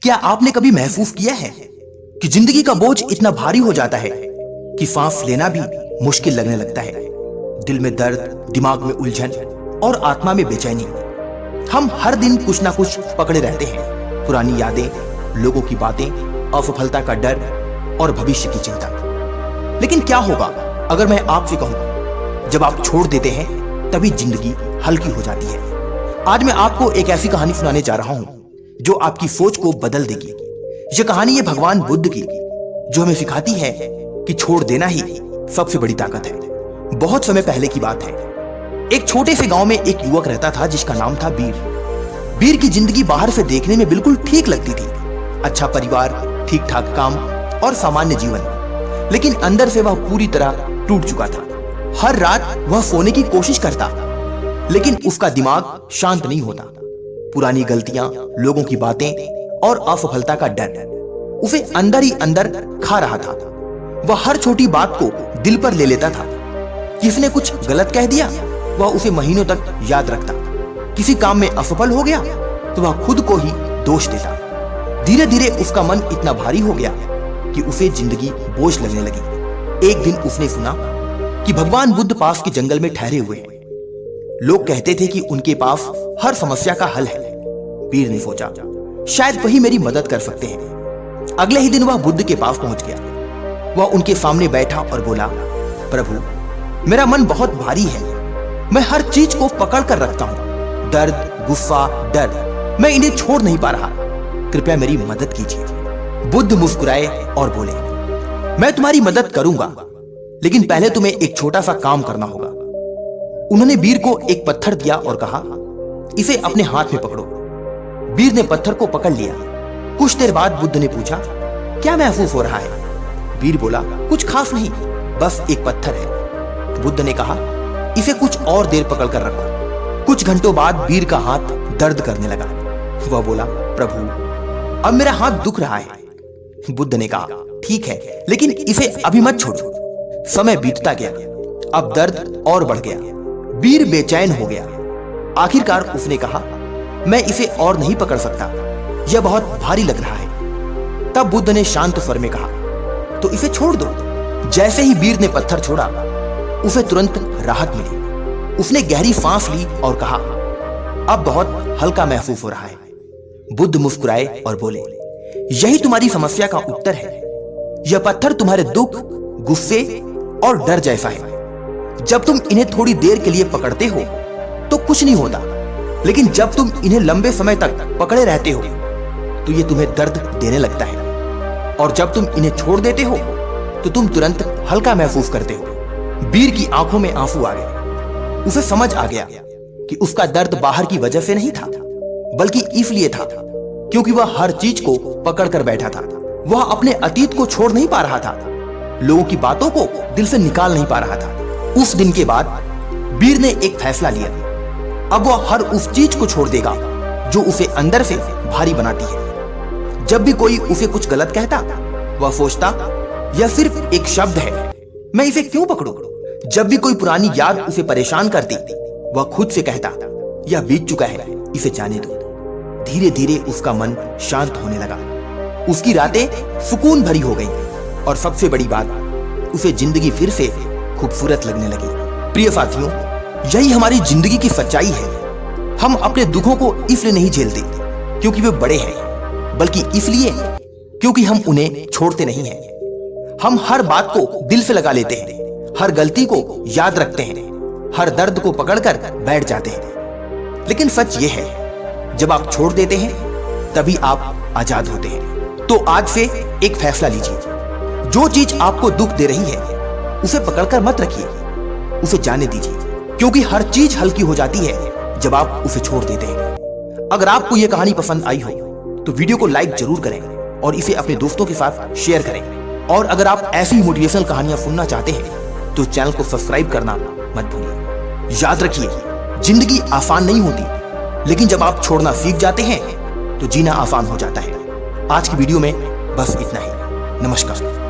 क्या आपने कभी महसूस किया है कि जिंदगी का बोझ इतना भारी हो जाता है कि सांस लेना भी मुश्किल लगने लगता है। दिल में दर्द, दिमाग में उलझन और आत्मा में बेचैनी। हम हर दिन कुछ ना कुछ पकड़े रहते हैं। पुरानी यादें, लोगों की बातें, असफलता का डर और भविष्य की चिंता। लेकिन क्या होगा अगर मैं आपसे कहूं, जब आप छोड़ देते हैं तभी जिंदगी हल्की हो जाती है। आज मैं आपको एक ऐसी कहानी सुनाने जा रहा हूं जो आपकी सोच को बदल देगी। यह कहानी है भगवान बुद्ध की, जो हमें सिखाती है कि छोड़ देना ही सबसे बड़ी ताकत है। बहुत समय पहले की बात है। एक छोटे से गांव में एक युवक रहता था जिसका नाम था वीर। वीर की जिंदगी बाहर से देखने में बिल्कुल ठीक लगती थी। अच्छा परिवार, ठीक ठाक काम और सामान्य जीवन। लेकिन अंदर से वह पूरी तरह टूट चुका था। हर रात वह सोने की कोशिश करता, लेकिन उसका दिमाग शांत नहीं होता। पुरानी गलतियां, लोगों की बातें और असफलता का डर उसे अंदर ही अंदर खा रहा था। वह हर छोटी बात को दिल पर ले लेता था। किसने कुछ गलत कह दिया, वह उसे महीनों तक याद रखता। किसी काम में असफल हो गया तो वह खुद को ही दोष देता। धीरे धीरे उसका मन इतना भारी हो गया कि उसे जिंदगी बोझ लगने लगी। एक दिन उसने सुना कि भगवान बुद्ध पास के जंगल में ठहरे हुए हैं। लोग कहते थे कि उनके पास हर समस्या का हल है। वीर ने सोचा, शायद वही मेरी मदद कर सकते हैं। अगले ही दिन वह बुद्ध के पास पहुंच गया। वह उनके सामने बैठा और बोला, प्रभु, मेरा मन बहुत भारी है। मैं हर चीज को पकड़ कर रखता हूं। दर्द, गुस्सा, डर, मैं इन्हें छोड़ नहीं पा रहा। कृपया मेरी मदद कीजिए। बुद्ध मुस्कुराए और बोले, मैं तुम्हारी मदद करूंगा, लेकिन पहले तुम्हें एक छोटा सा काम करना होगा। उन्होंने वीर को एक पत्थर दिया और कहा, इसे अपने हाथ में पकड़ो। वीर ने पत्थर को पकड़ लिया। कुछ देर बाद बुद्ध ने पूछा, क्या महसूस हो रहा है? वीर बोला, कुछ खास नहीं, बस एक पत्थर है। बुद्ध ने कहा, इसे कुछ और देर पकड़ कर रखो। कुछ घंटों बाद वीर का हाथ दर्द करने लगा। वह बोला, प्रभु, अब मेरा हाथ दुख रहा है। बुद्ध ने कहा, ठीक है, लेकिन इसे अभी मत छोड़ो। समय बीतता गया, अब दर्द और बढ़ गया। वीर बेचैन हो गया। आखिरकार उसने कहा, मैं इसे और नहीं पकड़ सकता, यह बहुत भारी लग रहा है। तब बुद्ध ने शांत स्वर में कहा, तो इसे छोड़ दो। जैसे ही वीर ने पत्थर छोड़ा, उसे तुरंत राहत मिली। उसने गहरी सांस ली और कहा, अब बहुत हल्का महसूस हो रहा है। बुद्ध मुस्कुराए और बोले, यही तुम्हारी समस्या का उत्तर है। यह पत्थर तुम्हारे दुख, गुस्से और डर जैसा है। जब तुम इन्हें थोड़ी देर के लिए पकड़ते हो तो कुछ नहीं होता, लेकिन जब तुम इन्हें लंबे समय तक पकड़े रहते हो तो ये तुम्हें दर्द देने लगता है। और जब तुम इन्हें छोड़ देते हो तो तुम तुरंत हल्का महसूस करते हो। वीर की आंखों में आंसू आ गए। उसे समझ आ गया कि उसका दर्द बाहर की वजह से नहीं था, बल्कि इसलिए था क्योंकि वह हर चीज को पकड़ कर बैठा था। वह अपने अतीत को छोड़ नहीं पा रहा था, लोगों की बातों को दिल से निकाल नहीं पा रहा था। उस दिन के बाद वीर ने एक फैसला लिया। अब वह हर उस चीज को छोड़ देगा जो उसे अंदर से भारी बनाती है। जब भी कोई उसे कुछ गलत कहता, वह सोचता, यह सिर्फ एक शब्द है, मैं इसे क्यों पकड़ूं? जब भी कोई पुरानी याद उसे परेशान करती, वह खुद से कहता, यह बीत चुका है, इसे जाने दो। धीरे धीरे उसका मन शांत होने लगा। उसकी रातें सुकून भरी हो गईं और सबसे बड़ी बात, उसे जिंदगी फिर से खूबसूरत लगने लगी। प्रिय साथियों, यही हमारी जिंदगी की सच्चाई है। हम अपने दुखों को इसलिए नहीं झेलते क्योंकि वे बड़े हैं, बल्कि इसलिए क्योंकि हम उन्हें छोड़ते नहीं हैं। हम हर बात को दिल से लगा लेते हैं, हर गलती को याद रखते हैं, हर दर्द को पकड़कर बैठ जाते हैं। लेकिन सच ये है, जब आप छोड़ देते हैं तभी आप आजाद होते हैं। तो आज से एक फैसला लीजिए। जो चीज आपको दुख दे रही है उसे पकड़कर मत रखिए, उसे जाने दीजिए, क्योंकि हर चीज हल्की हो जाती है जब आप उसे छोड़ देते हैं। अगर आपको यह कहानी पसंद आई हो तो वीडियो को लाइक जरूर करें और इसे अपने दोस्तों के साथ शेयर करें। और अगर आप ऐसी मोटिवेशनल कहानियां सुनना चाहते हैं तो चैनल को सब्सक्राइब करना मत भूलिए। याद रखिए, जिंदगी आसान नहीं होती, लेकिन जब आप छोड़ना सीख जाते हैं तो जीना आसान हो जाता है। आज की वीडियो में बस इतना ही। नमस्कार।